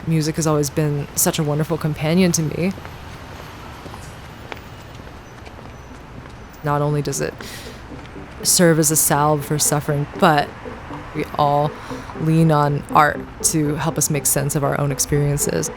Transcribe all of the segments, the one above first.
music has always been such a wonderful companion to me. Not only does it serve as a salve for suffering, but we all lean on art to help us make sense of our own experiences.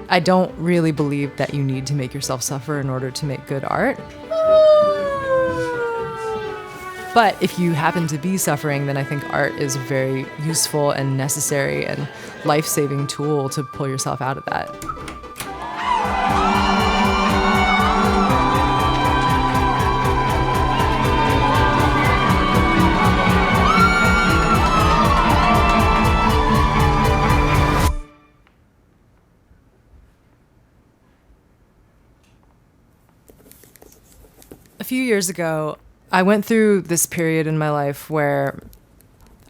I don't really believe that you need to make yourself suffer in order to make good art. But if you happen to be suffering, then I think art is a very useful and necessary and life-saving tool to pull yourself out of that. A few years ago, I went through this period in my life where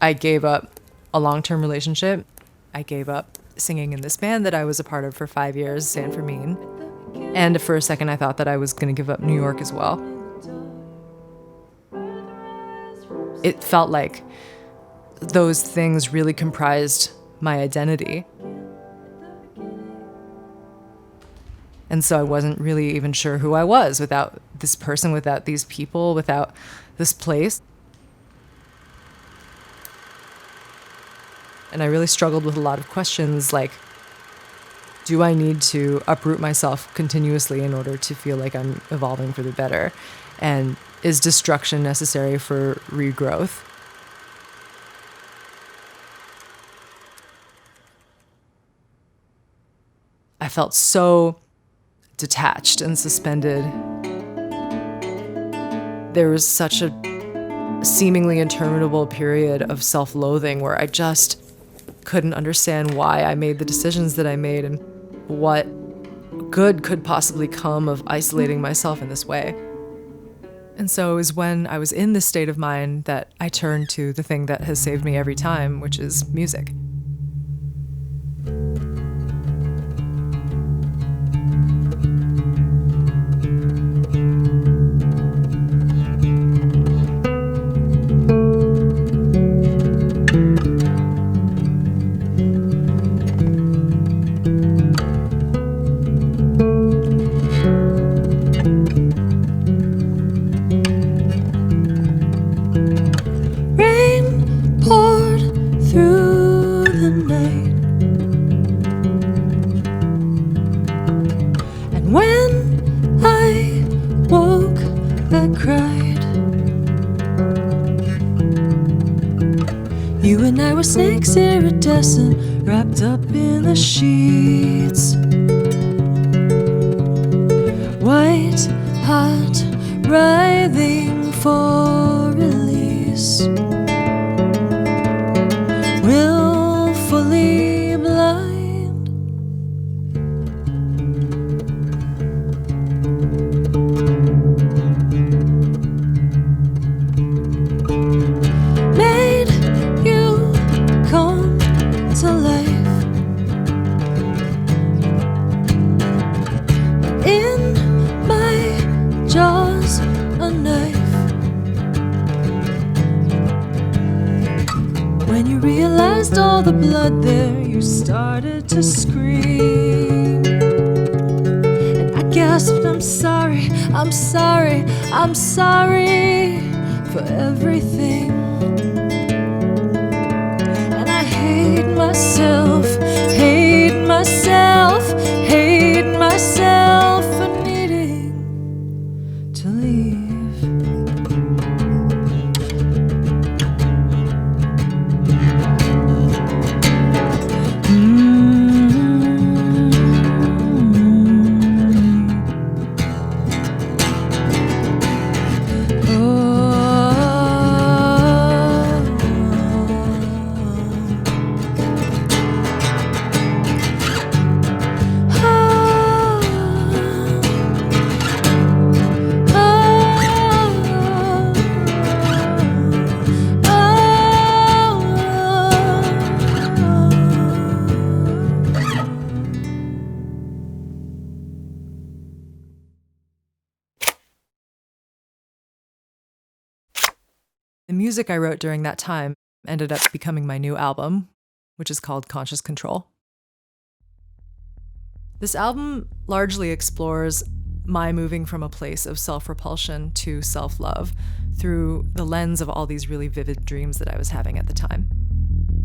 I gave up a long-term relationship. I gave up singing in this band that I was a part of for 5 years, Fermin. And for a second, I thought that I was going to give up New York as well. It felt like those things really comprised my identity. And so I wasn't really even sure who I was without this person, without these people, without this place. And I really struggled with a lot of questions like, do I need to uproot myself continuously in order to feel like I'm evolving for the better? And is destruction necessary for regrowth? I felt so detached and suspended. There was such a seemingly interminable period of self-loathing where I just couldn't understand why I made the decisions that I made and what good could possibly come of isolating myself in this way. And so it was when I was in this state of mind that I turned to the thing that has saved me every time, which is music. You and I were snakes iridescent, wrapped up in the sheets. White, hot, writhing for release. Willfully blind. Made you come to life. In my jaws a knife. When you realized all the blood there, you started to scream. And I gasped, I'm sorry, I'm sorry, I'm sorry for everything. And I hate myself, hate myself, hate myself for needing to leave. The music I wrote during that time ended up becoming my new album, which is called Conscious Control. This album largely explores my moving from a place of self-repulsion to self-love through the lens of all these really vivid dreams that I was having at the time,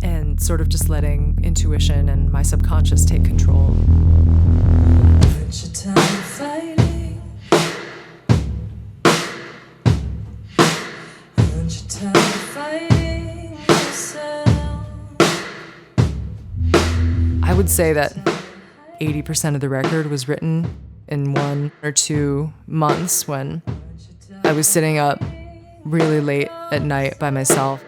and sort of just letting intuition and my subconscious take control. I would say that 80% of the record was written in 1 or 2 months when I was sitting up really late at night by myself.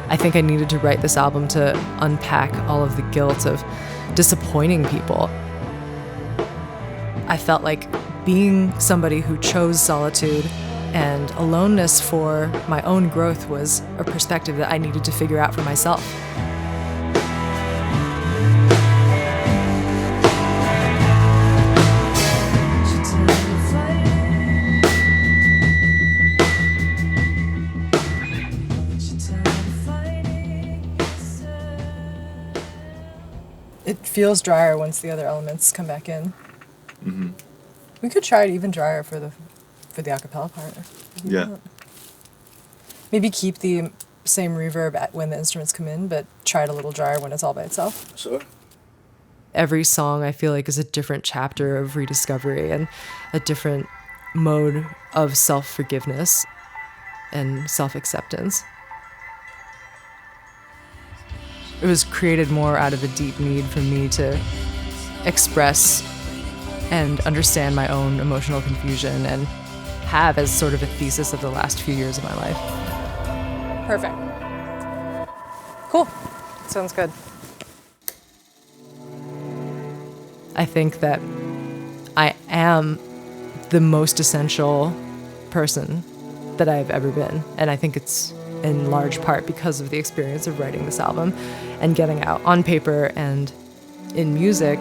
I think I needed to write this album to unpack all of the guilt of disappointing people. I felt like being somebody who chose solitude and aloneness for my own growth was a perspective that I needed to figure out for myself. It feels drier once the other elements come back in. Mm-hmm. We could try it even drier for the acapella part. Yeah. Maybe keep the same reverb when the instruments come in, but try it a little drier when it's all by itself. Sure. Every song I feel like is a different chapter of rediscovery and a different mode of self-forgiveness and self-acceptance. It was created more out of a deep need for me to express and understand my own emotional confusion and have as sort of a thesis of the last few years of my life. Perfect. Cool. Sounds good. I think that I am the most essential person that I've ever been, and I think it's in large part because of the experience of writing this album and getting out on paper and in music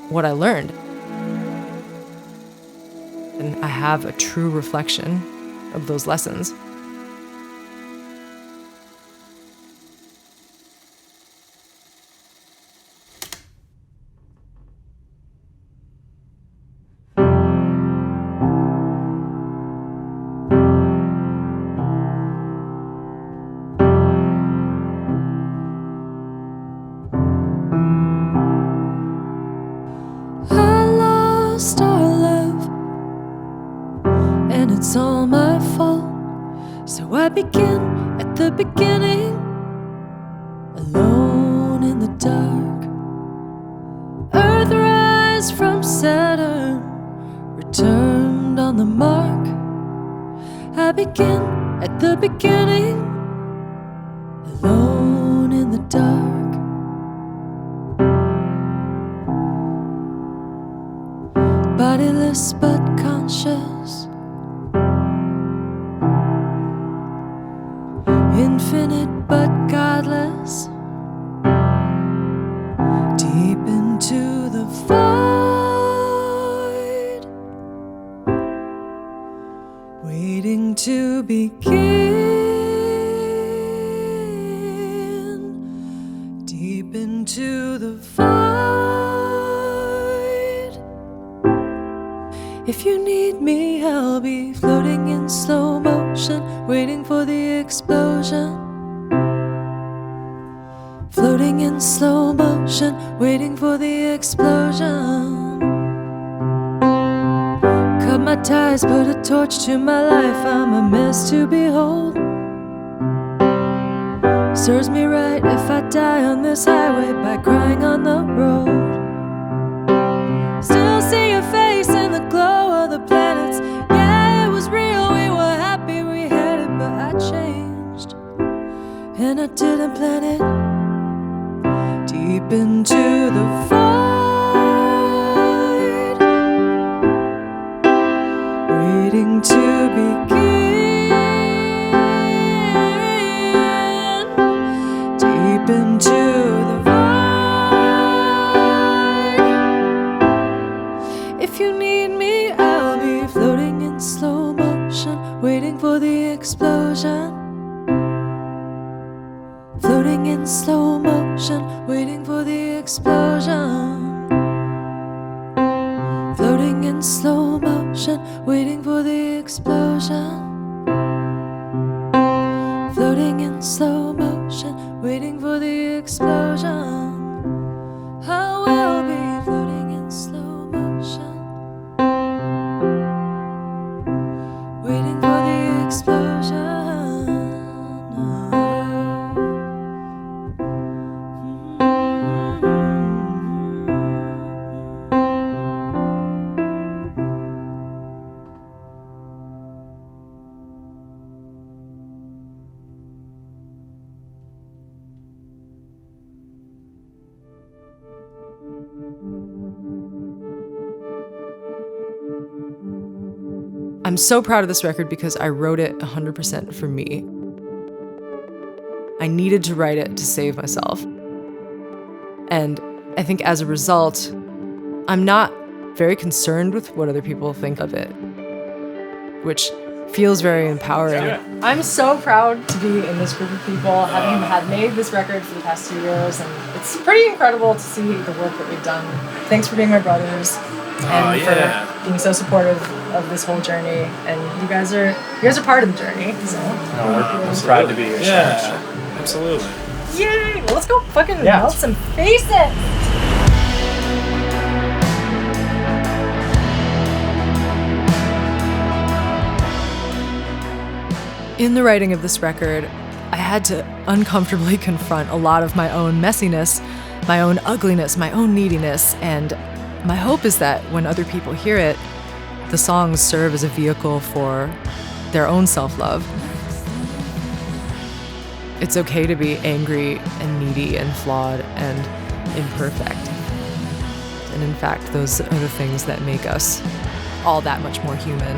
what I learned. And I have a true reflection of those lessons. It's all my fault, so I begin at the beginning, alone in the dark. Earthrise from Saturn, returned on the mark. I begin at the beginning, alone in the dark. Bodiless but conscious, infinite but godless, deep into the void, waiting to begin, deep into the void. If you need me, I'll be floating in slow motion, waiting for the explosion. Floating in slow motion, waiting for the explosion. Cut my ties, put a torch to my life, I'm a mess to behold. Serves me right if I die on this highway by crying on the road. Still see your face in the glow of the planets. Yeah, it was real, we were happy we had it, but I changed, and I didn't plan it. Deep into the void, waiting to begin, if you need me, I'll be floating in slow motion, waiting for the explosion. Floating in slow motion, waiting for the explosion. Floating in slow motion, waiting for the explosion. Floating in slow motion, waiting for the explosion. I will be floating in slow motion, waiting for the explosion. I'm so proud of this record because I wrote it 100% for me. I needed to write it to save myself. And I think as a result, I'm not very concerned with what other people think of it, which feels very empowering. I'm so proud to be in this group of people, having had made this record for the past 2 years, and it's pretty incredible to see the work that we've done. Thanks for being my brothers and for being so supportive of this whole journey. And you guys are part of the journey. So I'm proud to be here. Yeah, absolutely. yay! Well, let's go fucking melt some faces. In the writing of this record, I had to uncomfortably confront a lot of my own messiness, my own ugliness, my own neediness, and my hope is that when other people hear it, the songs serve as a vehicle for their own self-love. It's okay to be angry and needy and flawed and imperfect. And in fact, those are the things that make us all that much more human.